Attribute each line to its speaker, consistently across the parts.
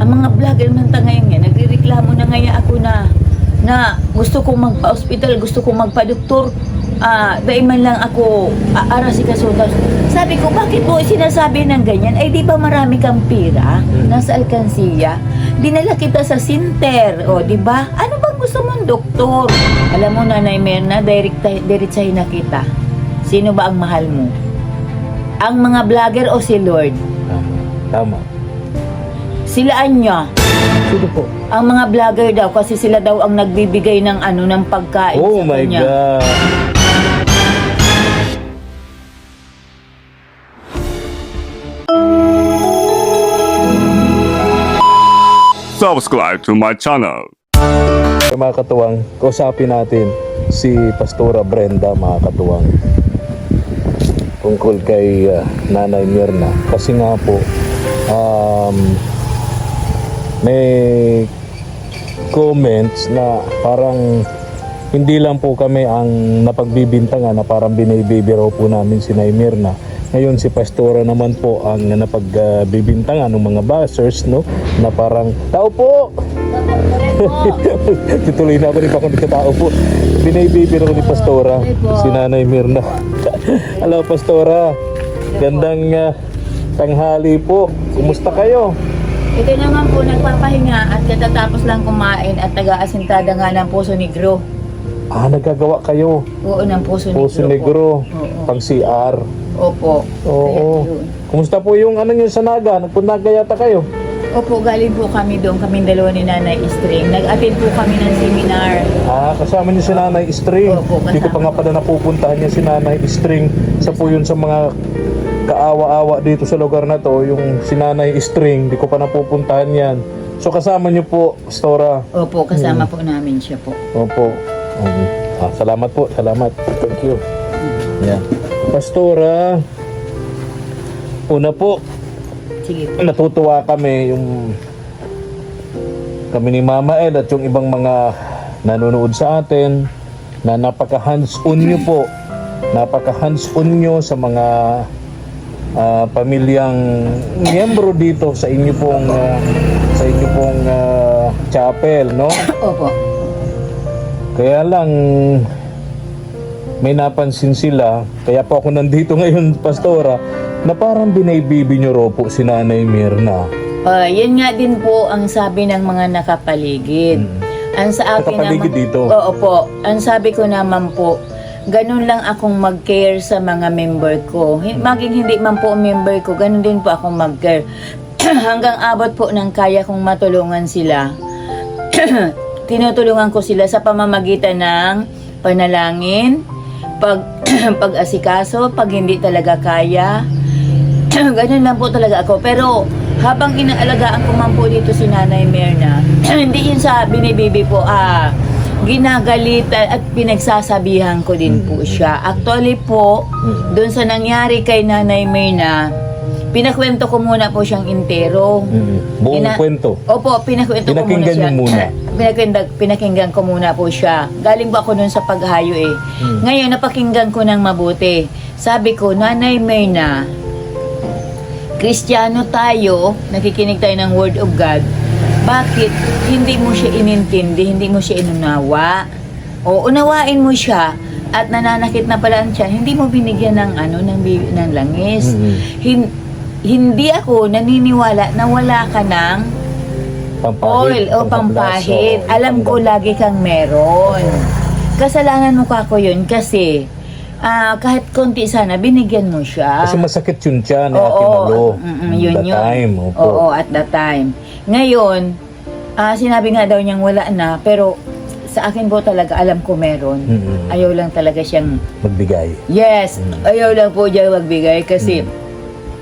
Speaker 1: Ang mga vlogger man ta ngayon yan, nagrereklamo na ngayon ako na gusto kong magpa-hospital, gusto kong magpa-doktor. Dahil man lang ako aarasikaso. Sabi ko, bakit mo sinasabi ng ganyan? Ay, di ba marami kang pira? Nasa alkansiya. Dinala kita sa center. O, di ba? Ano bang gusto mong doktor? Alam mo, Nanay Merna, diretsahin na kita. Sino ba ang mahal mo? Ang mga vlogger o si Lord?
Speaker 2: Tama.
Speaker 1: Sila niya.
Speaker 2: Sino po?
Speaker 1: Ang mga vlogger daw, kasi sila daw ang nagbibigay ng ng pagkain
Speaker 2: Oh
Speaker 1: sa
Speaker 2: my
Speaker 1: kanya.
Speaker 2: God.
Speaker 3: Subscribe to my channel.
Speaker 2: Mga katuwang, kausapin natin si Pastora Brenda, mga katuwang, tungkol kay Nanay Mirna. Kasi nga po, may comments na parang hindi lang po kami ang napagbibintangan na parang binibibiro po namin si Nay Mirna. Ngayon si Pastora naman po ang napagbibintangan ng mga bashers, no? Na parang, tao po! Tutuloy na ako ni Pakong Tao po. Binibibiro ni Pastora si Nanay Mirna. Hello Pastora, gandang tanghali po. Kumusta kayo?
Speaker 1: Ito naman po, nagpapahinga at katatapos lang kumain at taga-asintada nga ng Puso Negro.
Speaker 2: Nagagawa kayo.
Speaker 1: Oo, ng Puso Negro.
Speaker 2: Puso Negro,
Speaker 1: Oo.
Speaker 2: pang CR.
Speaker 1: Opo.
Speaker 2: Oo.
Speaker 1: Kaya yun.
Speaker 2: Kumusta po yung nyo sa Naga? Nagpunaga yata kayo?
Speaker 1: Opo, galing po kami doon, kaming dalawa ni Nanay String. Nag-attend po kami ng seminar.
Speaker 2: Kasama niyo si Nanay String.
Speaker 1: Opo,
Speaker 2: Hindi ko pa nga pala napupuntahan niya si Nanay String. Isa po yun sa mga kaawa-awa dito sa lugar na to, yung si Nanay String. Hindi ko pa napupuntahan yan. So kasama niyo po, Pastora.
Speaker 1: Opo, kasama po namin siya po.
Speaker 2: Opo. Salamat po, salamat. Thank you. Yan. Pastora, una po,
Speaker 1: Sige po.
Speaker 2: natutuwa kami kami ni Mama El at yung ibang mga nanonood sa atin na napaka-hands-on nyo po. Napaka-hands-on nyo sa mga pamilyang miyembro dito sa inyo pong chapel, no?
Speaker 1: Opo.
Speaker 2: Kaya lang may napansin sila, kaya po ako nandito ngayon, Pastora, na parang binaybibi nyo raw po si Nanay Mirna.
Speaker 1: Yan nga din po ang sabi ng mga nakapaligid. Ang sa akin
Speaker 2: Nakapaligid
Speaker 1: naman,
Speaker 2: dito?
Speaker 1: Oo po. Ang sabi ko naman po, ganun lang akong mag-care sa mga member ko. Maging hindi man po member ko, ganun din po akong mag-care. Hanggang abot po ng kaya kong matulungan sila. Tinutulungan ko sila sa pamamagitan ng panalangin, pag-asikaso, pag hindi talaga kaya. Ganun lang po talaga ako. Pero habang inaalagaan ko man po dito si Nanay Mirna, hindi yun sa binibibi po, ginagalitan at pinagsasabihan ko din po siya. Actually po, doon sa nangyari kay Nanay Mirna, pinakwento ko muna po siyang intero.
Speaker 2: Buong kwento.
Speaker 1: Opo, pinakwento ko muna
Speaker 2: Pinakinggan
Speaker 1: siya.
Speaker 2: niyo muna.
Speaker 1: Pinakinggan ko muna po siya. Galing ba ako nun sa paghayo eh. Ngayon, napakinggan ko ng mabuti. Sabi ko, Nanay Mirna, Kristiyano tayo, nakikinig tayo ng Word of God. Bakit hindi mo siya inintindi, hindi mo siya inunawa? O unawain mo siya at nananakit na pala ang tiyan, hindi mo binigyan ng ng langis. Hindi ako naniniwala na wala ka ng oil o pampahid. Alam ko lagi kang meron. Kasalanan mo ka ko yun kasi kahit konti sana, binigyan mo siya.
Speaker 2: Kasi masakit yun siya ni Ate Malo.
Speaker 1: Yun
Speaker 2: That
Speaker 1: yun.
Speaker 2: time. Opo.
Speaker 1: Oo, at that time. Ngayon, sinabi nga daw niyang wala na, pero sa akin po talaga, alam ko meron. Ayaw lang talaga siyang
Speaker 2: Magbigay.
Speaker 1: yes, ayaw lang po siya magbigay kasi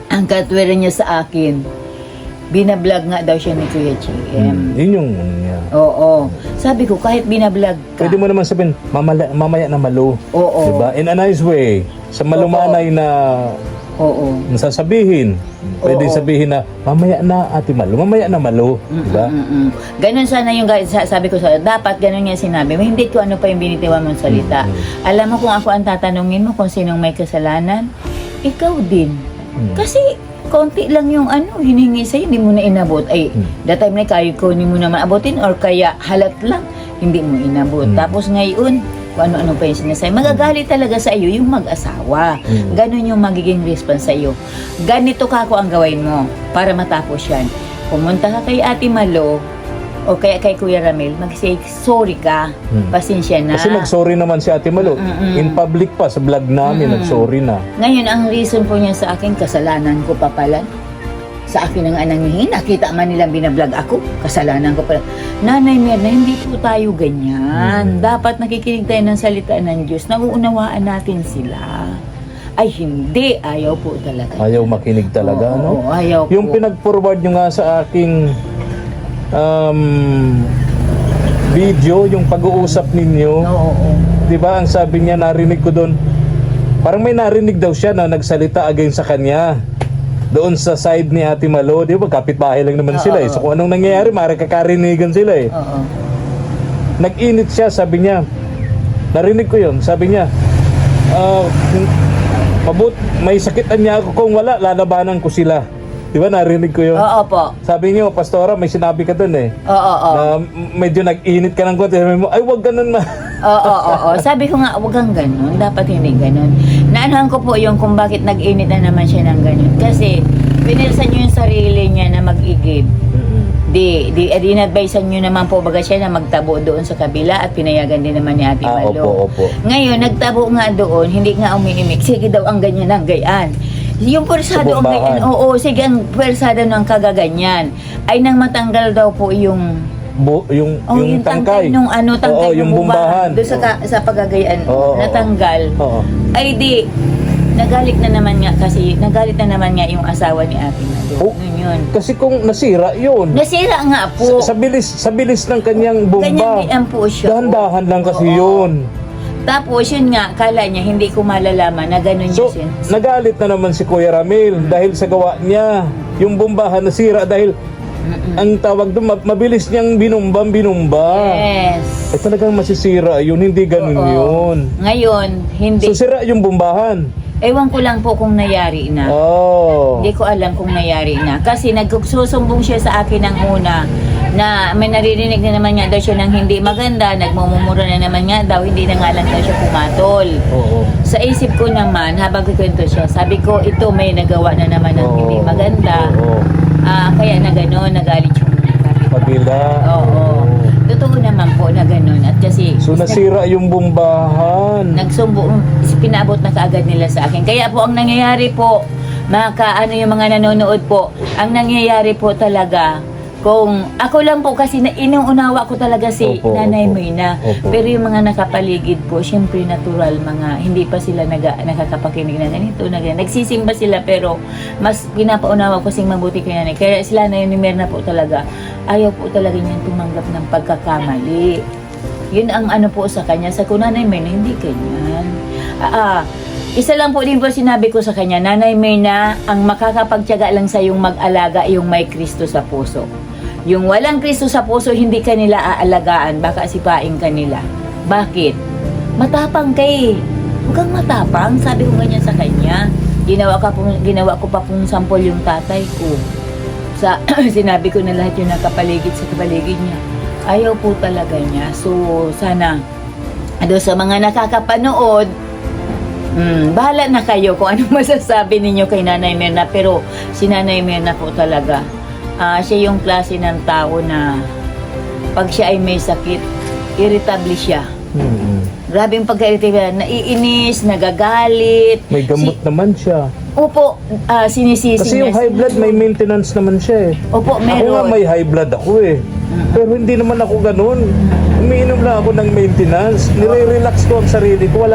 Speaker 1: ang katwiran niya sa akin, binablog nga daw siya ni Kuya GM.
Speaker 2: Yun yung niya.
Speaker 1: Oo. Sabi ko, kahit binablog ka.
Speaker 2: Pwede mo naman sabihin, mamaya na malo.
Speaker 1: Oo.
Speaker 2: Diba? In a nice way. Sa malumanay na
Speaker 1: Oo.
Speaker 2: nasasabihin. Pwede
Speaker 1: Oo.
Speaker 2: sabihin na, mamaya na Ate Malo, mamaya na malo. Diba?
Speaker 1: Ganon sana yung sabi ko sa dapat ganon niya sinabi. Hindi ko ano pa yung binitiwan mong salita. Alam mo kung ako ang tatanungin mo kung sinong may kasalanan, ikaw din. Kasi konti lang yung hiningi sa'yo, hindi mo na inabot. Ay, that time na kaya ko, hindi mo naman abutin or kaya halat lang, hindi mo inabot. Tapos ngayon, kung ano-ano pa yung sinasabi. Magagalit talaga sa iyo yung mag-asawa. Ganon yung magiging response sa iyo. Ganito ka ako ang gawin mo para matapos yan. Pumunta ka kay Ate Malo o kaya kay Kuya Ramil, mag-say sorry ka. Pasensya na.
Speaker 2: Kasi nag-sorry naman si Ate Malo. In public pa, sa vlog namin, nag-sorry na.
Speaker 1: Ngayon, ang reason po niya sa akin, kasalanan ko pa pala. Sa akin ang ananghihin, nakita man nilang binablog ako, kasalanan ko pala. Nanay Mirna, hindi po tayo ganyan. Dapat nakikinig tayo ng salita ng Diyos, nauunawaan natin sila. Ay hindi, ayaw po talaga.
Speaker 2: Ayaw makinig talaga,
Speaker 1: Oo,
Speaker 2: no?
Speaker 1: ayaw
Speaker 2: Yung
Speaker 1: po.
Speaker 2: pinag-forward nyo nga sa aking video, yung pag-uusap ninyo,
Speaker 1: Oo.
Speaker 2: di ba, ang sabi niya, narinig ko doon, parang may narinig daw siya na nagsalita against sa kanya. Doon sa side ni Ate Malo, di ba, kapitbahay lang naman sila eh. So kung anong nangyayari, makakakarinigan sila eh.
Speaker 1: Oo.
Speaker 2: Nag-init siya, sabi niya, narinig ko yun, sabi niya, may sakitan niya ako, kung wala, lalabanan ko sila. Di ba, narinig ko yun?
Speaker 1: Oo po.
Speaker 2: Sabi niyo, Pastora, may sinabi ka doon eh.
Speaker 1: Oo.
Speaker 2: Na medyo nag-init ka ng konti. Sabi mo, ay, wag ganun ma.
Speaker 1: Oo. Sabi ko nga, wag kang ganun. Dapat hindi ganun. Naanahan ko po yung kung bakit nag-init na naman siya ng ganun. Kasi, pinilsan niyo yung sarili niya na mag-igib. Di-advisean niyo naman po baga siya na magtabo doon sa kabila at pinayagan din naman ni Ate Malo.
Speaker 2: Opo.
Speaker 1: Ngayon, nagtabo nga doon, hindi nga umiimik. Sige daw ang ganyan ang gayaan. Yung pwersado ang ganyan, sige ang pwersado ng kagaganyan. Ay nang matanggal daw po yung
Speaker 2: yung tangkay.
Speaker 1: Nung tangkay
Speaker 2: yung
Speaker 1: nung
Speaker 2: bumbahan.
Speaker 1: doon sa pagagayaan,
Speaker 2: Oo.
Speaker 1: natanggal.
Speaker 2: Oo.
Speaker 1: Ay di, nagalit na naman nga yung asawa ni Ate Malo.
Speaker 2: Oh.
Speaker 1: Yun.
Speaker 2: Kasi kung nasira yun.
Speaker 1: Nasira nga po.
Speaker 2: Sa bilis ng kanyang bomba.
Speaker 1: Ganyan po siya.
Speaker 2: Dahan-dahan lang kasi
Speaker 1: Oo.
Speaker 2: yun.
Speaker 1: Tapos yun nga, kala niya hindi ko malalaman na ganun
Speaker 2: So,
Speaker 1: yung
Speaker 2: nagalit na naman si Kuya Ramil dahil sa gawa niya. Yung bombahan nasira dahil ang tawag doon, mabilis niyang binumba.
Speaker 1: Yes.
Speaker 2: Eh talagang masisira yun, hindi ganun
Speaker 1: Oo.
Speaker 2: yun.
Speaker 1: Ngayon, hindi.
Speaker 2: So sira yung bombahan.
Speaker 1: Ewan ko lang po kung nayari na.
Speaker 2: Oh.
Speaker 1: Hindi ko alam kung nayari na. Kasi nagsusumbong siya sa akin ng una na may naririnig na naman nga daw siya ng hindi maganda, nagmumumura na naman nga daw, hindi na nga lang daw siya pumatol.
Speaker 2: Oo.
Speaker 1: Sa isip ko naman, habang kikwento siya, sabi ko, ito may nagawa na naman ng hindi maganda.
Speaker 2: Oo.
Speaker 1: Kaya na gano'n, nagalit yung
Speaker 2: Kabila.
Speaker 1: Oo. Totoo naman po na gano'n. At kasi,
Speaker 2: So nasira yung bombahan.
Speaker 1: nagsumbong, pinaabot na kaagad nila sa akin. Kaya po, ang nangyayari po, yung mga nanonood po, ang nangyayari po talaga, kung ako lang po kasi inuunawa ko talaga si
Speaker 2: Opo,
Speaker 1: Nanay
Speaker 2: opo.
Speaker 1: Mirna.
Speaker 2: Opo.
Speaker 1: Pero yung mga nakapaligid po, syempre natural, mga hindi pa sila nakakapakinig na ganito, na ganyan. Nagsisimba sila pero mas pinapaunawa ko sing mabuti kay Nanay. Kaya sila na yun ni Mirna po talaga, ayaw po talaga niyan tumanggap ng pagkakamali. Yun ang ano po sa kanya. Sa Nanay Mirna, hindi ganyan. Isa lang po din po sinabi ko sa kanya, Nanay Mirna, ang makakapagtiyaga lang sa yung mag-alaga yung may Kristo sa puso. Yung walang Kristo sa puso, hindi kanila aalagaan, baka sipain kanila. Bakit? Matapang kay. Huwag kang matapang, sabi ko ganyan sa kanya. Ginawa ko pa pong sampol yung tatay ko. Sinabi ko na lahat yung nakapaligid sa kapaligid niya. Ayaw po talaga niya. So, sana, sa mga nakakapanood, bahala na kayo kung anong masasabi ninyo kay Nanay Mirna. Pero si Nanay Mirna po talaga, siya yung klase ng tao na pag siya ay may sakit, irritable siya. Grabe yung pagka-irritable, naiinis, nagagalit.
Speaker 2: May gamot naman siya.
Speaker 1: Opo, sinisisi
Speaker 2: Kasi yung high blood, may maintenance naman siya eh.
Speaker 1: Opo,
Speaker 2: Ako nga
Speaker 1: meron.
Speaker 2: may high blood ako eh. Pero hindi naman ako ganun. Umiinom lang ako ng maintenance. Nire-relax ko ang sarili ko.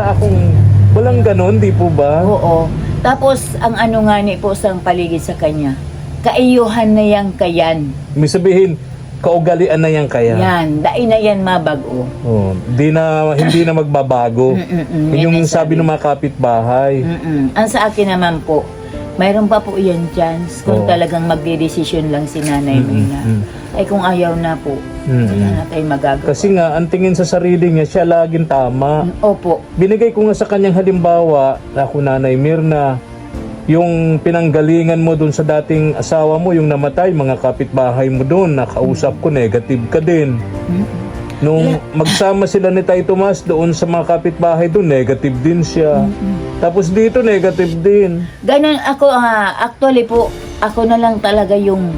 Speaker 2: Walang ganun, di po ba?
Speaker 1: Oo. Tapos, ang ano nga ni po sa paligid sa kanya, kaiyuhan na yang kayan.
Speaker 2: May sabihin, kaugalian na yan kaya.
Speaker 1: Yan, dai na yan mabago.
Speaker 2: Oh, hindi na magbabago. Yun yung sabi ng mga kapitbahay.
Speaker 1: Ang sa akin naman po, mayroon pa po yan chance kung
Speaker 2: Oo.
Speaker 1: talagang magde-decision lang si Nanay Mirna. Ay kung ayaw na po, wala na tayong magagawa.
Speaker 2: Kasi nga, ang tingin sa sarili niya, siya laging tama.
Speaker 1: Opo.
Speaker 2: Binigay ko nga sa kanyang halimbawa, ako Nanay Mirna, yung pinanggalingan mo dun sa dating asawa mo, yung namatay, mga kapitbahay mo dun, nakausap ko, negative ka din. Nung magsama sila ni Tay Tomas doon sa mga kapitbahay dun, negative din siya. Tapos dito, negative din.
Speaker 1: Ganun ako, actually po, ako na lang talaga yung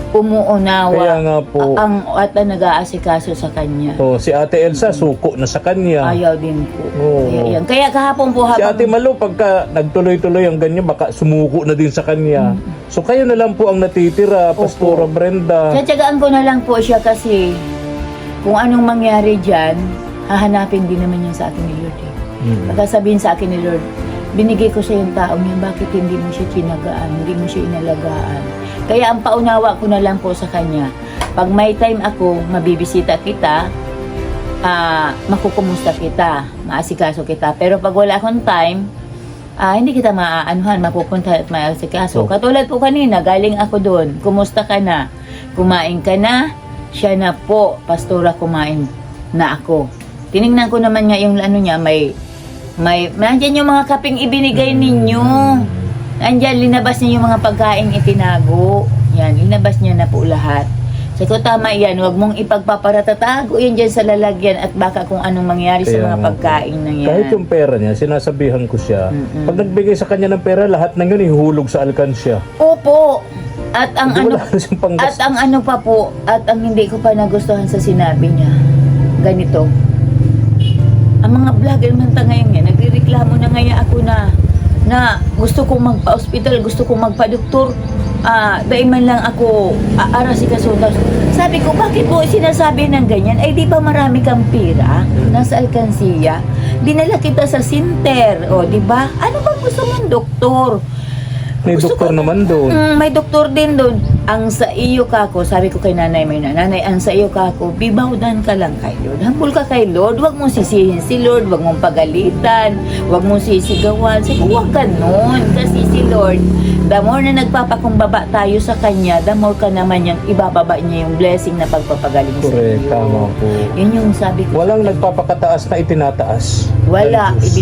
Speaker 1: umuunawa.
Speaker 2: Kaya nga po.
Speaker 1: At nag-aasikaso sa kanya.
Speaker 2: Oh, si Ate Elsa, suko na sa kanya.
Speaker 1: Ayaw din po.
Speaker 2: Oo.
Speaker 1: Kaya kahapon po
Speaker 2: Si Ate Malu, pagka nagtuloy-tuloy ang ganyan, baka sumuko na din sa kanya. So kayo na lang po ang natitira, Pastora Brenda.
Speaker 1: Tsatsagaan ko na lang po siya kasi kung anong mangyari dyan, hahanapin din naman niya sa akin ni Lord. Baka sabihin sa akin ni Lord, binigay ko sa yung taong yan, bakit hindi mo siya tinagaan, hindi mo siya inalagaan. Kaya ang paunawa ko na lang po sa kanya, pag may time ako, mabibisita kita, makukumusta kita, maasikaso kita. Pero pag wala akong time, hindi kita maaanuhan, mapupunta at maasikaso. Katulad po kanina, galing ako doon, kumusta ka na? Kumain ka na? Siya na po, Pastora, kumain na ako. Tiningnan ko naman nga yung ano niya, nandiyan yung mga kaping ibinigay ninyo. Nandiyan, linabas niya yung mga pagkain itinago. Yan, linabas niya na po lahat. Sabi ko, tama yan, huwag mong ipagpaparatatago yan dyan sa lalagyan at baka kung anong mangyari sa
Speaker 2: Kaya
Speaker 1: mga
Speaker 2: nga
Speaker 1: pagkain na yan.
Speaker 2: Kahit yung pera niya, sinasabihan ko siya, pag nagbigay sa kanya ng pera, lahat ng yun ihulog sa alkansya.
Speaker 1: Opo. At ang
Speaker 2: Hindi
Speaker 1: ano,
Speaker 2: wala na siyang panggas-
Speaker 1: at ang ano pa po, at ang hindi ko pa nagustuhan sa sinabi niya, ganito. Ang mga vlogger man ta ngayon yan, nagrereklamo na ngayon ako na gusto kong magpa-hospital, gusto kong magpa-doktor, dahil man lang ako arasikasunod. Sabi ko, bakit po sinasabi ng ganyan? Ay, di ba marami kang pira? Nasa alkansiya. Dinala kita sa center, o, di ba? Ano bang gusto mong doktor?
Speaker 2: May
Speaker 1: Gusto
Speaker 2: doktor
Speaker 1: ko-
Speaker 2: naman doon.
Speaker 1: May doktor din doon. Ang sa iyo kako, sabi ko kay nanay may nanay, ang sa iyo kako, bibawdan ka lang kay Lord. Humble ka kay Lord. Huwag mong sisihin si Lord. Huwag mong pagalitan. Huwag mong sisigawan. Sabi ko, huwag ganun. Kasi si Lord, the more na nagpapakumbaba tayo sa Kanya, the more ka naman yung ibababa niya yung blessing na pagpapagaling sa
Speaker 2: Correct,
Speaker 1: iyo.
Speaker 2: tama po.
Speaker 1: Yun yung sabi ko.
Speaker 2: Walang nagpapakataas na itinataas.
Speaker 1: Wala.
Speaker 2: Ng Diyos.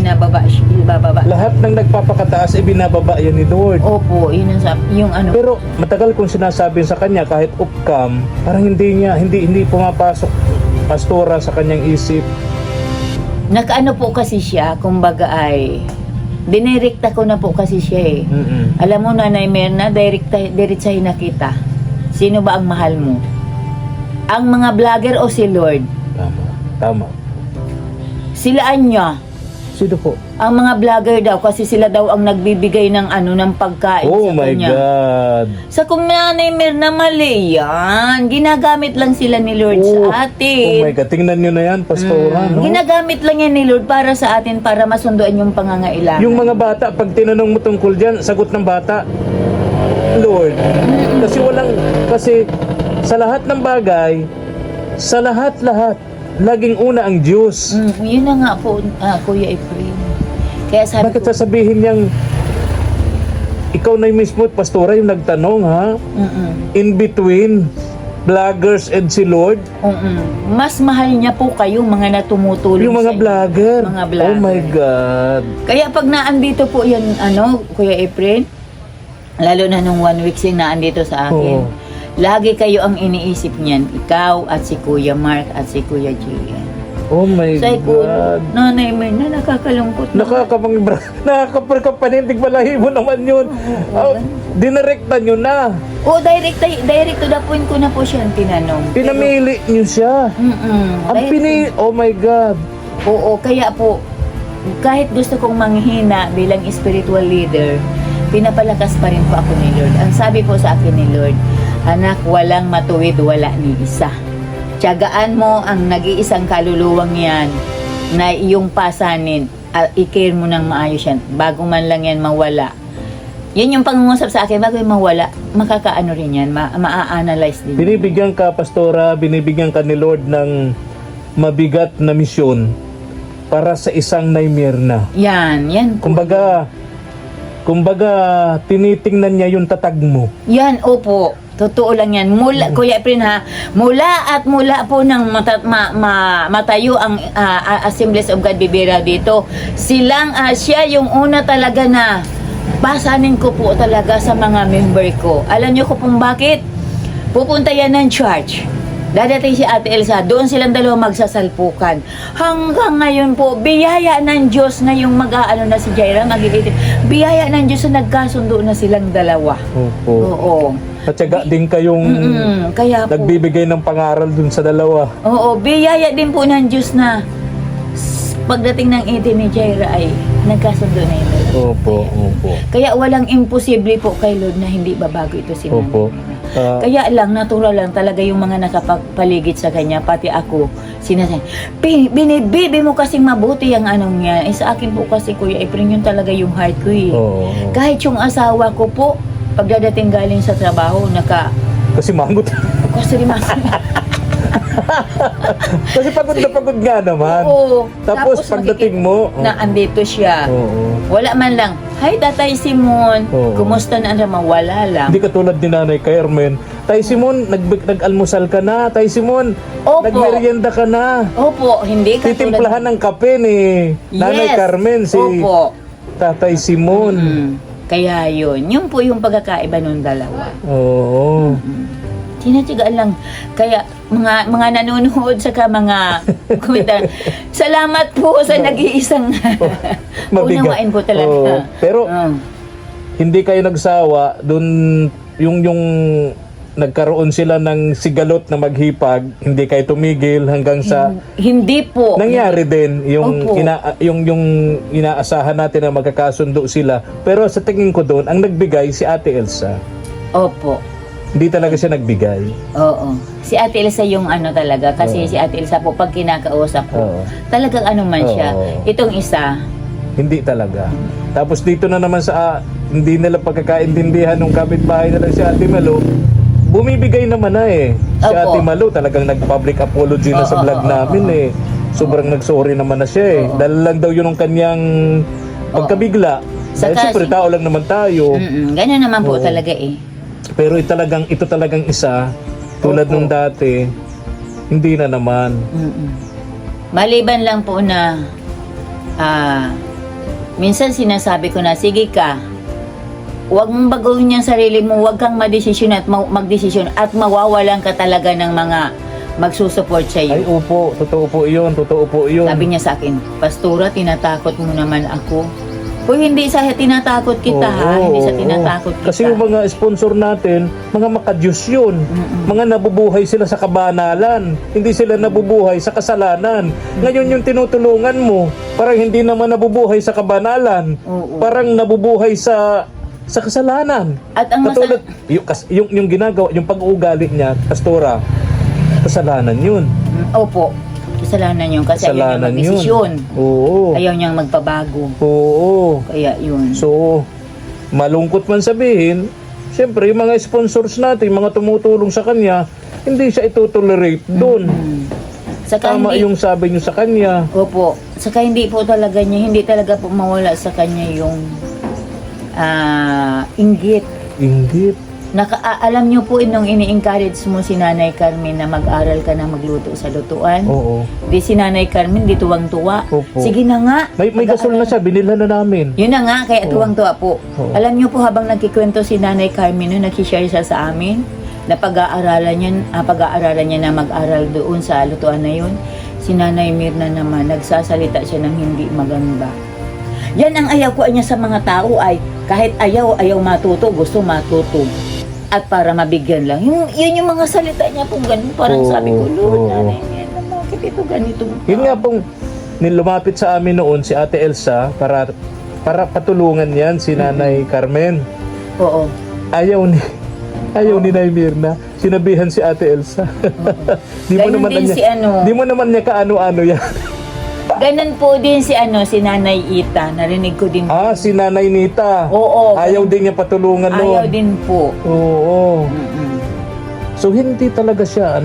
Speaker 1: Ibababa.
Speaker 2: Lahat ng nagpapakataas, ibinababa yan ni Lord.
Speaker 1: Opo, yun ang sabi. Yung ano.
Speaker 2: Pero matagal kong sinasabi sa kanya, kahit upcam, parang hindi pumapasok, Pastora, sa kanyang isip.
Speaker 1: Nakaano po kasi siya, kumbaga ay, dinirekta ko na po kasi siya eh. Alam mo, Nanay Merna, diretsahin na kita. Sino ba ang mahal mo? Ang mga vlogger o si Lord?
Speaker 2: Tama.
Speaker 1: Silaan niya.
Speaker 2: Sino po?
Speaker 1: Ang mga vlogger daw, kasi sila daw ang nagbibigay ng ng pagkain
Speaker 2: Oh
Speaker 1: sa
Speaker 2: my
Speaker 1: kanya.
Speaker 2: God.
Speaker 1: Sa kung Nanay Merna, mali yan. Ginagamit lang sila ni Lord
Speaker 2: Oh
Speaker 1: sa atin.
Speaker 2: my God. Tingnan nyo na yan, Pastora. No?
Speaker 1: Ginagamit lang yan ni Lord para sa atin, para masunduan yung pangangailangan.
Speaker 2: Yung mga bata, pag tinanong mo tungkol dyan, sagot ng bata, Lord. Kasi sa lahat ng bagay, sa lahat-lahat, laging una ang Diyos.
Speaker 1: Yun na nga po, Kuya Efrain. Kaya sabi
Speaker 2: Bakit
Speaker 1: ko,
Speaker 2: sasabihin niyang ikaw na mismo, Pastora, yung nagtanong, ha? In between vloggers and si Lord?
Speaker 1: mas mahal niya po kayo mga natumutulong
Speaker 2: Yung mga
Speaker 1: sa inyo.
Speaker 2: vlogger.
Speaker 1: Mga vlogger.
Speaker 2: Oh my God.
Speaker 1: Kaya pag naandito po yan, Kuya Efrain, lalo na nung 1 week sing naandito sa akin,
Speaker 2: Oo.
Speaker 1: lagi kayo ang iniisip niyan, ikaw at si Kuya Mark at si Kuya Gian.
Speaker 2: Oh my
Speaker 1: Sabi ko,
Speaker 2: God.
Speaker 1: Nanay Merna, nakakalungkot na.
Speaker 2: Nakakapanindig balahibo naman yun. Dinirekta nyo na.
Speaker 1: Direct to the point ko na po siyang tinanong.
Speaker 2: Pinamili nyo siya. Oh my God.
Speaker 1: Oo, kaya po, kahit gusto kong manghina bilang spiritual leader, pinapalakas pa rin po ako ni Lord. Ang sabi po sa akin ni Lord, anak, walang matuwid, wala ni isa. Tiyagaan mo ang nag-iisang kaluluwang yan na iyong pasanin at i-care mo ng maayos yan bago man lang yan mawala. Yan yung pangungusap sa akin, bago yung mawala, makakaano rin yan, ma-analyze din.
Speaker 2: Binibigyan ka, Pastora, binibigyan ka ni Lord ng mabigat na misyon para sa isang Naimirna.
Speaker 1: Yan.
Speaker 2: Kumbaga, tinitingnan niya yung tatag mo.
Speaker 1: Yan, opo. Totoo lang yan. Kuya Efrain ha, mula po nang matayo ang Assemblies of God Bibera dito, siya yung una talaga na pasanin ko po talaga sa mga member ko. Alam niyo ko kung bakit? Pupunta yan ng church. Dadating si Ate Elsa, doon silang dalawa magsasalpukan. Hanggang ngayon po, biyaya ng Diyos na yung mag-aano na si Jaira, mag-iitip. Biyaya ng Diyos na nagkasundo na silang dalawa.
Speaker 2: Opo.
Speaker 1: Oo.
Speaker 2: At syaga din kayong
Speaker 1: Kaya po.
Speaker 2: nagbibigay ng pangaral dun sa dalawa.
Speaker 1: Oo, biyaya din po ng Diyos na pagdating ng 18 ni Jaira ay nagkasundo na yun.
Speaker 2: Opo, opo.
Speaker 1: Kaya walang imposible po kay Lord na hindi babago ito si Nanay.
Speaker 2: Opo.
Speaker 1: Kaya lang, natural lang talaga yung mga nakapagpaligid sa kanya, pati ako, sinasabi, binibibi mo kasing mabuti ang anong yan. Sa akin po kasi, Kuya Efren, yun talaga yung heart ko eh.
Speaker 2: Oo.
Speaker 1: Kahit yung asawa ko po, pagdadating galing sa trabaho,
Speaker 2: Kasi mangot.
Speaker 1: kasi
Speaker 2: Kasi pagod na pagod nga naman.
Speaker 1: Oo.
Speaker 2: Tapos pagdating mo,
Speaker 1: na andito siya.
Speaker 2: Oo.
Speaker 1: Wala man lang, hi Tatay Simon,
Speaker 2: Oo.
Speaker 1: kumusta na naman? Wala lang.
Speaker 2: Hindi katulad ni Nanay Carmen. Tay Simon, nag-almusal ka na. Tay Simon,
Speaker 1: Opo.
Speaker 2: nagmerienda ka na.
Speaker 1: Opo, hindi ka
Speaker 2: Titimplahan ng kape ni Nanay
Speaker 1: Yes.
Speaker 2: Carmen, si
Speaker 1: Opo.
Speaker 2: Tatay Simon.
Speaker 1: Kaya yun po yung pagkakaiba ng dalawa.
Speaker 2: Oo.
Speaker 1: Tinatigaan lang. Kaya mga nanonood saka mga komentar. Salamat po sa nag-iisang
Speaker 2: Mabigat.
Speaker 1: unawain po talaga.
Speaker 2: Oo. Pero hindi kayo nagsawa dun yung nagkaroon sila ng sigalot na maghipag, hindi kayo tumigil hanggang sa
Speaker 1: Hindi po.
Speaker 2: nangyari din yung
Speaker 1: Opo.
Speaker 2: yung inaasahan natin na magkakasundo sila. Pero sa tingin ko doon, ang nagbigay si Ate Elsa.
Speaker 1: Opo.
Speaker 2: Hindi talaga siya nagbigay.
Speaker 1: Oo. Si Ate Elsa yung ano talaga. Kasi si Ate Elsa po, pag kinakausap po,
Speaker 2: Oo.
Speaker 1: talagang ano man siya.
Speaker 2: Oo.
Speaker 1: Itong isa,
Speaker 2: Hindi talaga. Tapos dito na naman sa hindi nila pagkakaintindihan ng kapitbahay nila si Ate Malu, bumibigay naman na eh. Si
Speaker 1: Opo.
Speaker 2: Ate Malu talagang nag-public apology na sa vlog namin eh. Sobrang nag-sorry naman na siya eh. Dahil lang daw yun ang kanyang pagkabigla. Dahil
Speaker 1: Saka
Speaker 2: siyempre tao lang naman tayo.
Speaker 1: ganyan naman po
Speaker 2: Oo.
Speaker 1: talaga eh.
Speaker 2: Pero ito talagang isa, tulad
Speaker 1: Opo.
Speaker 2: nung dati, hindi na naman.
Speaker 1: Maliban lang po na minsan sinasabi ko na, sige ka, huwag mong baguhin yung sarili mo, huwag kang madesisyon at magdesisyon at mawawalan ka talaga ng mga magsusupport sa
Speaker 2: Ay,
Speaker 1: iyo.
Speaker 2: opo, totoo po yun, totoo po yun.
Speaker 1: Sabi niya sa akin, Pastora, tinatakot mo naman ako. Kung hindi sa tinatakot kita ha, hindi sa tinatakot kita.
Speaker 2: Kasi yung mga sponsor natin, mga makadiyos yun. Mga nabubuhay sila sa kabanalan. Hindi sila nabubuhay sa kasalanan. Ngayon yung tinutulungan mo, parang hindi naman nabubuhay sa kabanalan.
Speaker 1: Oo.
Speaker 2: Parang nabubuhay sa kasalanan.
Speaker 1: At ang
Speaker 2: Katulad, yung ginagawa, yung pag-uugali niya, Pastora, kasalanan yun.
Speaker 1: Opo, kasalanan yun kasi ayaw
Speaker 2: Kasalanan
Speaker 1: niyang
Speaker 2: yun.
Speaker 1: magdesisyon.
Speaker 2: Oo.
Speaker 1: Ayaw niyang magpabago.
Speaker 2: Oo.
Speaker 1: Kaya yun.
Speaker 2: So, malungkot man sabihin, siyempre yung mga sponsors natin, yung mga tumutulong sa kanya, hindi siya itotolerate doon.
Speaker 1: Saka
Speaker 2: Tama yung sabi niyo sa kanya.
Speaker 1: Opo. Saka hindi po talaga niya, hindi talaga po mawala sa kanya yung inggit.
Speaker 2: Inggit.
Speaker 1: Alam niyo po nung ini-encourage mo si Nanay Carmen na mag-aral ka na magluto sa lutuan.
Speaker 2: Oo.
Speaker 1: Di si Nanay Carmen, di tuwang-tuwa.
Speaker 2: Opo.
Speaker 1: Sige na nga.
Speaker 2: May gasol na siya, binilhan na namin.
Speaker 1: Yun na nga, kaya tuwang-tuwa po.
Speaker 2: Oo.
Speaker 1: Alam niyo po habang nagkikwento si Nanay Carmen noon, nag-share siya sa amin na pag-aaralan niya na mag-aral doon sa lutuan na yun. Si Nanay Mirna naman, nagsasalita siya ng hindi maganda. Yan ang ayaw ko niya sa mga tao ay kahit ayaw matuto, gusto matuto. At para mabigyan lang. Yun yung mga salita niya pong ganun. Parang
Speaker 2: Oo,
Speaker 1: sabi ko, Lord,
Speaker 2: oo.
Speaker 1: Nanay Mirna, bakit ito ganito?
Speaker 2: Yun nga pong nilumapit sa amin noon si Ate Elsa para patulungan yan si Nanay Carmen.
Speaker 1: Oo.
Speaker 2: Ayaw ni Nay Mirna. Sinabihan si Ate Elsa.
Speaker 1: Ganun din si ano.
Speaker 2: Di mo naman niya kaano-ano yan.
Speaker 1: Ganun po din si Nanay Ita. Narinig ko din.
Speaker 2: Si Nanay Nita.
Speaker 1: Oo.
Speaker 2: Ayaw din niya patulungan noon.
Speaker 1: Ayaw din po.
Speaker 2: Oo. So hindi talaga siya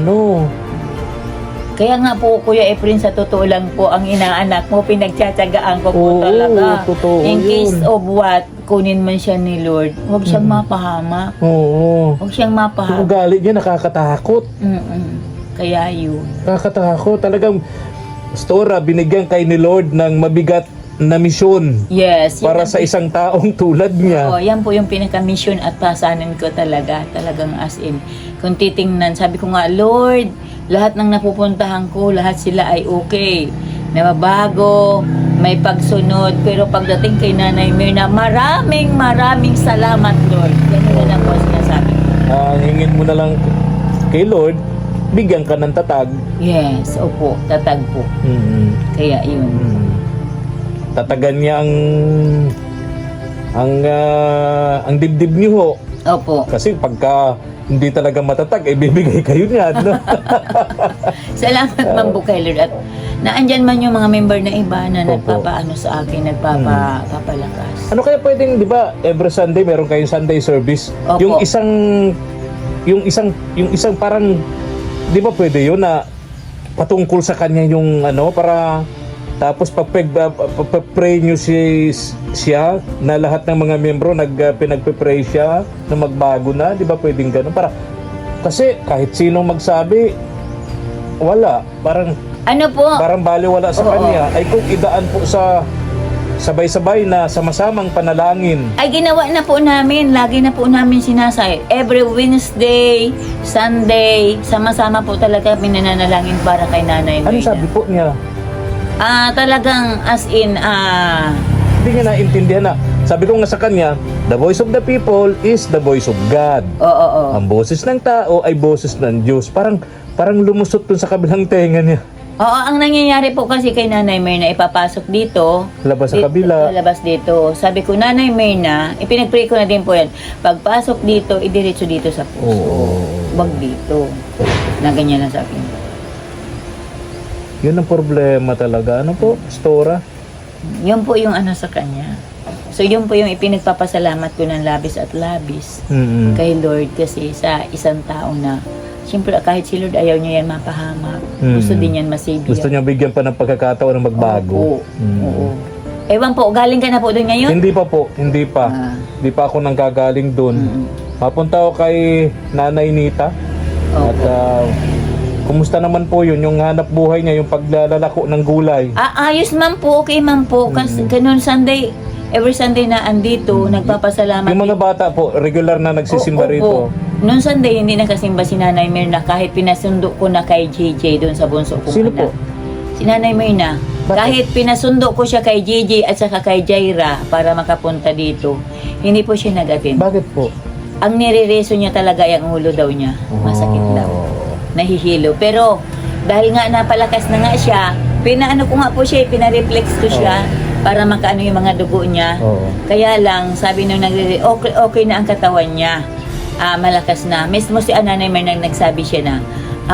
Speaker 1: Kaya nga po, Kuya Efren, sa totoo lang po, ang inaanak mo, pinagtsatsagaan ko po
Speaker 2: Oo,
Speaker 1: talaga.
Speaker 2: totoo
Speaker 1: In case
Speaker 2: yun.
Speaker 1: of what, kunin man siya ni Lord, huwag siyang mapahamak.
Speaker 2: Oo.
Speaker 1: Huwag siyang
Speaker 2: Yung
Speaker 1: mapahamak.
Speaker 2: ugali niya nakakatakot.
Speaker 1: Kaya yun.
Speaker 2: Nakakatakot. Talagang Pastora, binigyan kay ni Lord ng mabigat na misyon
Speaker 1: Yes.
Speaker 2: para
Speaker 1: yan
Speaker 2: sa isang taong tulad niya.
Speaker 1: yan po yung pinaka-mission at pasanin ko talaga. Talagang as in. Kung titingnan, sabi ko nga, Lord, lahat ng napupuntahan ko, lahat sila ay okay. Nababago, may pagsunod. Pero pagdating kay Nanay Mirna, maraming salamat, Lord. Ganun na lang po ang sinasabi ko.
Speaker 2: Hingin mo na lang kay Lord, bigyan ka ng tatag.
Speaker 1: Yes, opo, tatag po.
Speaker 2: Mm.
Speaker 1: Kaya yun.
Speaker 2: Tatagan niya ang dibdib niyo ho.
Speaker 1: Opo.
Speaker 2: Kasi pagka hindi talaga matatag, bibigay kayo niyan, no?
Speaker 1: Salamat man po kay Lord. At naandyan man yung mga member na iba na
Speaker 2: Opo.
Speaker 1: nagpapaano sa akin, nagpapalakas.
Speaker 2: Ano kaya pwedeng, di ba, every Sunday meron kayong Sunday service?
Speaker 1: Opo.
Speaker 2: Yung isang parang, di ba pwede yun na patungkol sa kanya yung ano, para tapos pag-pray nyo siya na lahat ng mga membro pinagpe-pray siya na magbago na, di ba pwedeng ganun? Kasi kahit sinong magsabi, wala.
Speaker 1: Ano po?
Speaker 2: Parang baliwala sa
Speaker 1: Oo.
Speaker 2: kanya. Ay kung idaan po sa sabay-sabay na sama-samang panalangin.
Speaker 1: Ay ginawa na po namin, lagi na po namin sinasay. Every Wednesday, Sunday, sama-sama po talaga pinananalangin para kay Nanay
Speaker 2: Ano
Speaker 1: Mirna.
Speaker 2: sabi po niya?
Speaker 1: Talagang as in,
Speaker 2: Hindi niya naintindihan na. Sabi ko nga sa kanya, the voice of the people is the voice of God.
Speaker 1: oo.
Speaker 2: Ang boses ng tao ay boses ng Diyos. Parang lumusot dun sa kabilang tenga niya.
Speaker 1: Oo, ang nangyayari po kasi kay Nanay Mirna, ipapasok dito.
Speaker 2: Labas sa kabila.
Speaker 1: Labas dito. Sabi ko, Nanay Mirna, ipinag-pray ko na din po yan. Pagpasok dito, idiretso dito sa puso.
Speaker 2: Oo.
Speaker 1: Wag dito. Na ganyan lang sa akin.
Speaker 2: Yun ang problema talaga. Ano po, Pastora?
Speaker 1: Yun po yung ano sa kanya. So yun po yung ipinagpapasalamat ko ng labis at labis
Speaker 2: Mm-mm.
Speaker 1: kay Lord kasi sa isang tao na siyempre kahit si Lord ayaw niya yan mapahamak. Gusto din yan masave
Speaker 2: Gusto niya bigyan pa ng pagkakataon na magbago.
Speaker 1: Oo. Oo. Ewan po, galing ka na po doon ngayon?
Speaker 2: Hindi pa po, hindi pa.
Speaker 1: Ah.
Speaker 2: Hindi pa ako nanggagaling doon. Mapunta ako kay Nanay Nita.
Speaker 1: Opo.
Speaker 2: At kumusta naman po yun, yung hanap buhay niya, yung paglalako ng gulay.
Speaker 1: Ayos man po, okay man po. Kasi ganun Sunday, every Sunday na andito, nagpapasalamat.
Speaker 2: Yung mga bata po, regular na nagsisimba
Speaker 1: Opo.
Speaker 2: rito.
Speaker 1: Noong Sunday, hindi nakasimba si Nanay Mirna kahit pinasundo ko na kay JJ doon sa bunso kong
Speaker 2: Sino
Speaker 1: anak.
Speaker 2: po?
Speaker 1: Si Nanay Mirna.
Speaker 2: Bakit?
Speaker 1: Kahit pinasundo ko siya kay JJ at saka kay Jaira para makapunta dito, hindi po siya nag-attend.
Speaker 2: Bakit po?
Speaker 1: Ang nire-reso niya talaga yung ulo daw niya. Masakit daw. Nahihilo. Pero dahil nga napalakas na nga siya, pinaano ko nga po siya, pinareflex ko siya para makaano yung mga dugo niya.
Speaker 2: Oo.
Speaker 1: Kaya lang, sabi nung okay na ang katawan niya. Malakas na. Mismo si Nanay Mirna nagsabi siya na,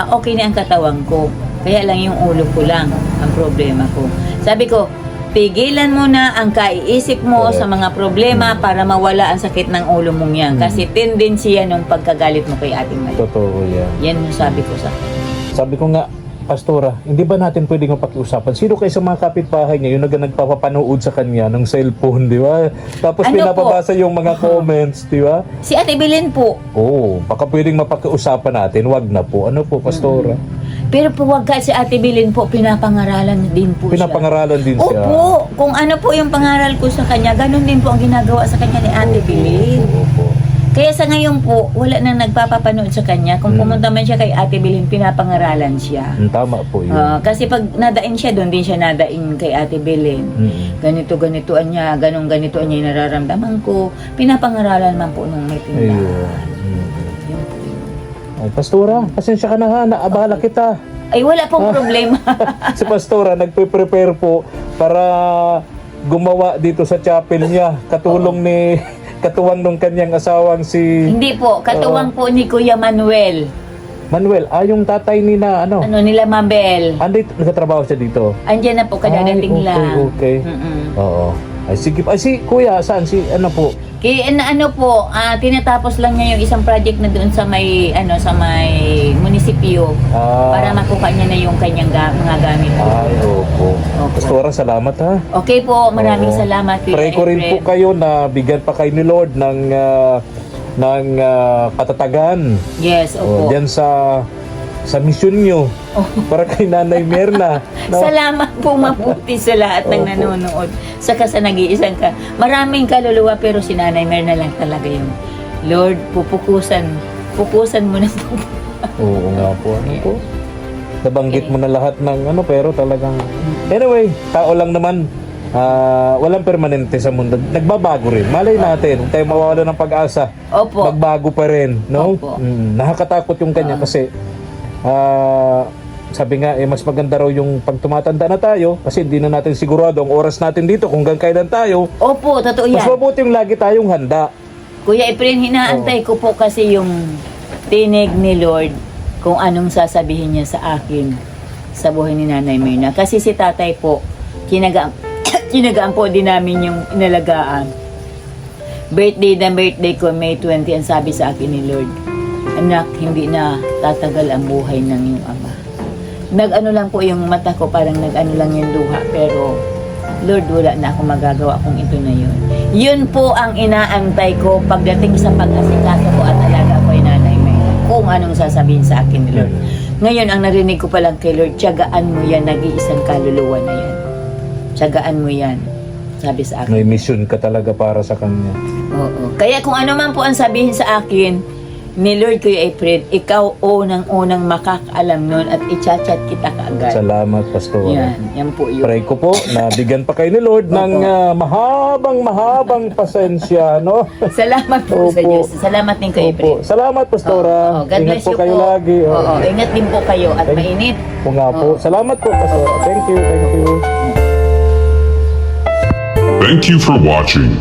Speaker 1: okay na ang katawan ko. Kaya lang yung ulo ko lang ang problema ko. Sabi ko, pigilan mo na ang kaiisip mo
Speaker 2: Correct.
Speaker 1: sa mga problema para mawala ang sakit ng ulo mong yan. Kasi tendency yan ng pagkagalit mo kay Ating Maria.
Speaker 2: Totoo yan.
Speaker 1: Yan yung sabi ko sa akin.
Speaker 2: Sabi ko nga, Pastora, hindi ba natin pwedeng mapakiusapan? Sino kayo sa mga kapitbahay niya yung nagpapapanood sa kanya ng cellphone, di ba? Tapos
Speaker 1: Ano
Speaker 2: pinapabasa yung mga comments, di ba?
Speaker 1: Si Ate Belen po.
Speaker 2: Oo, baka pwedeng mapakiusapan natin, wag na po. Ano po, Pastora?
Speaker 1: Pero po wag ka si Ate Belen po, pinapangaralan din po siya.
Speaker 2: Pinapangaralan din siya.
Speaker 1: Opo, kung ano po yung pangaral ko sa kanya, ganun din po ang ginagawa sa kanya ni Ate Belen.
Speaker 2: Opo.
Speaker 1: Kaya sa ngayon po, wala nang nagpapapanood sa kanya. Kung pumunta man siya kay Ate Belen, pinapangaralan siya.
Speaker 2: Tama po yun.
Speaker 1: Kasi pag nadain siya, doon din siya nadain kay Ate Belen. Ganito-ganitoan niya, ganun-ganitoan niya yung nararamdaman ko. Pinapangaralan man po nung may tindahan.
Speaker 2: Ayun.
Speaker 1: Yun po yun.
Speaker 2: Ay, Pastora, pasensya ka na ha, naabala kita.
Speaker 1: Ay, wala pong problema.
Speaker 2: Si Pastora, nagpe-prepare po para gumawa dito sa chapel niya. Katuwang nung kanyang asawang si
Speaker 1: Hindi po, katuwang po ni Kuya Manuel.
Speaker 2: Manuel. Yung tatay ni na ano?
Speaker 1: Nila Mabel.
Speaker 2: Andito, nagtatrabaho siya dito.
Speaker 1: Andyan na po, kadadating
Speaker 2: Ay, okay,
Speaker 1: lang.
Speaker 2: okay. Oo. Ay, sige. Ay, si Kuya, saan? Si ano po?
Speaker 1: Kaya ano po, tinatapos lang niya yung isang project na doon sa may munisipyo para makuha niya na yung kanyang mga gamit.
Speaker 2: Ay, opo. Pastora, salamat ha.
Speaker 1: Okay po, maraming
Speaker 2: Oo.
Speaker 1: salamat.
Speaker 2: Pray ko rin po kayo na bigyan pa kayo ni Lord ng katatagan.
Speaker 1: Yes, opo.
Speaker 2: Diyan sa sa misyon nyo para kay Nanay Mirna. No?
Speaker 1: Salamat po mabuti sa lahat ng
Speaker 2: Opo.
Speaker 1: nanonood. Saka sa nag-iisang ka. Maraming kaluluwa pero si Nanay Mirna lang talaga yung Lord, pupukusan mo na po.
Speaker 2: Oo nga po. Ano po? Nabanggit mo na lahat ng ano, pero talagang... Anyway, tao lang naman. Walang permanente sa mundo. Nagbabago rin. Malay natin, huwag tayo mawawala ng pag-asa.
Speaker 1: Opo.
Speaker 2: Magbago pa rin, no?
Speaker 1: Opo.
Speaker 2: Nakakatakot yung kanya kasi sabi nga, mas maganda raw yung pag tumatanda na tayo kasi hindi na natin sigurado ang oras natin dito kung hanggang kailan tayo.
Speaker 1: Opo, totoo
Speaker 2: Mas
Speaker 1: yan.
Speaker 2: mabuti yung lagi tayong handa.
Speaker 1: Kuya Efren, hinaantay ko po kasi yung tinig ni Lord kung anong sasabihin niya sa akin sa buhay ni Nanay Mirna. Kasi si tatay po, kinagaan po din namin yung inalagaan. Birthday ko, May 20, ang sabi sa akin ni Lord, anak, hindi na tatagal ang buhay ng iyong ama. Nag-ano lang po yung mata ko, parang nag-ano lang yung luha, pero Lord, wala na ako magagawa kung ito na yun. Yun po ang inaantay ko pagdating sa pag-asikaso ko at alaga ko ay Nanay Mirna. Kung anong sasabihin sa akin ni Lord. Ngayon, ang narinig ko pa lang kay Lord, tiyagaan mo yan, nag-iisang kaluluwa na yan. Tiyagaan mo yan, sabi sa akin.
Speaker 2: May mission ka talaga para sa kanya.
Speaker 1: Oo. Kaya kung ano man po ang sabihin sa akin ni Lord Kuya Efren, ikaw unang-unang makakaalam nun at i-chat kita kaagad.
Speaker 2: Salamat, Pastor.
Speaker 1: Yan po yun.
Speaker 2: Pray ko po na bigyan pa kayo ni Lord ng mahabang pasensya, no?
Speaker 1: Salamat po sa
Speaker 2: Opo.
Speaker 1: Diyos. Salamat din Kuya Efren.
Speaker 2: Opo. Salamat, Pastora.
Speaker 1: Oo, God
Speaker 2: Ingat
Speaker 1: bless
Speaker 2: po
Speaker 1: you
Speaker 2: kayo
Speaker 1: po.
Speaker 2: lagi.
Speaker 1: Oo, ingat din po kayo at mainit.
Speaker 2: Po nga po.
Speaker 1: Oo.
Speaker 2: Salamat po, Pastora. Thank you, thank you.
Speaker 3: Thank you for watching.